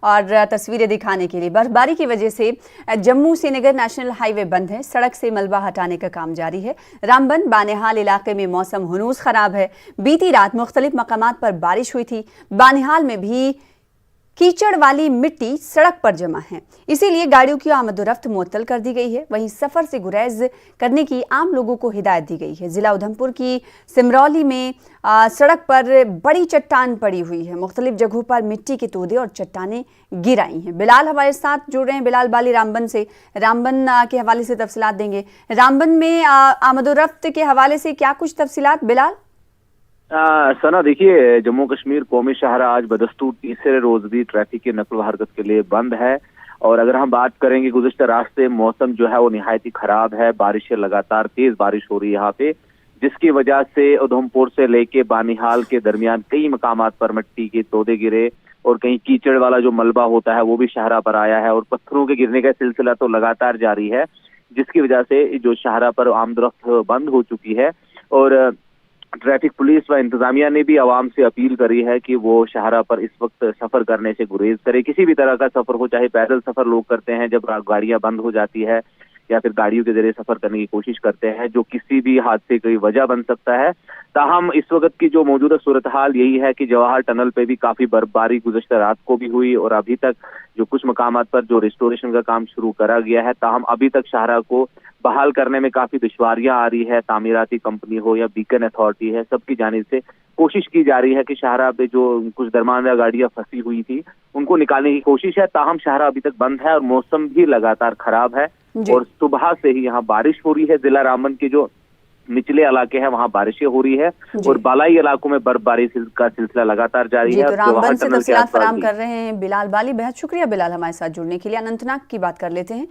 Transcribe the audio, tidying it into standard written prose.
और तस्वीरें दिखाने के लिए बर्फबारी की वजह से जम्मू श्रीनगर नेशनल हाईवे बंद है। सड़क से मलबा हटाने का काम जारी है। रामबन बानिहाल इलाके में मौसम हुनूस खराब है। बीती रात मुख्तलिफ मकामात पर बारिश हुई थी। बानिहाल में भी कीचड़ वाली मिट्टी सड़क पर जमा है, इसीलिए गाड़ियों की आमदोरफ्त मुअत्तल कर दी गई है। वहीं सफर से गुरेज करने की आम लोगों को हिदायत दी गई है। जिला उधमपुर की सिमरौली में सड़क पर बड़ी चट्टान पड़ी हुई है। मुख्तलिफ जगहों पर मिट्टी के तोदे और चट्टानें गिर आई हैं। बिलाल हमारे साथ जुड़ रहे हैं, बिलाल बाली रामबन से। रामबन के हवाले से तफसीलात देंगे। रामबन में आमदोरफ्त के हवाले से क्या कुछ तफसीलात बिलाल? सना, देखिए, जम्मू कश्मीर कौमी शहर आज बदस्तूर तीसरे रोज भी ट्रैफिक की नकल व हरकत के लिए बंद है। और अगर हम बात करेंगे गुज़िश्ता रास्ते मौसम जो है वो निहायत ही खराब है। बारिशें लगातार तेज बारिश हो रही है यहाँ पे, जिसकी वजह से उधमपुर से लेके बानिहाल के दरमियान कई मकामात पर मिट्टी के तोदे गिरे और कहीं कीचड़ वाला जो मलबा होता है वो भी शाहरा पर आया है और पत्थरों के गिरने का सिलसिला तो लगातार जारी है, जिसकी वजह से जो शाहरा पर आमदोरफ्त बंद हो चुकी है। और ट्रैफिक पुलिस व इंतजामिया ने भी आवाम से अपील करी है कि वो शाहरा पर इस वक्त सफर करने से गुरेज करे। किसी भी तरह का सफर हो, चाहे पैदल सफर लोग करते हैं जब गाड़ियां बंद हो जाती है, या फिर गाड़ियों के जरिए सफर करने की कोशिश करते हैं, जो किसी भी हादसे की वजह बन सकता है। ताहम इस वक्त की जो मौजूदा सूरत हाल यही है कि जवाहर टनल पे भी काफी बर्फबारी गुज़श्ता रात को भी हुई और अभी तक जो कुछ मकामात पर जो रिस्टोरेशन का काम शुरू करा गया है, ताहम अभी तक शाहरा को बहाल करने में काफी दुश्वारियां आ रही है। तामीराती कंपनी हो या बीकन अथॉरिटी है, सबकी जानिब से कोशिश की जा रही है कि शाहरा पे जो कुछ दरमियाना गाड़ियां फंसी हुई थी उनको निकालने की कोशिश है। ताहम शाहरा अभी तक बंद है और मौसम भी लगातार खराब है और सुबह से ही यहाँ बारिश हो रही है। जिला रामबन के जो निचले इलाके हैं वहाँ बारिशें हो रही है और बालाई इलाकों में बर्फबारी का सिलसिला लगातार जारी है। तो रामबन से तफसीलात फराहम कर रहे हैं बिलाल बाली। बेहद शुक्रिया बिलाल हमारे साथ जुड़ने के लिए। अनंतनाग की बात कर लेते हैं।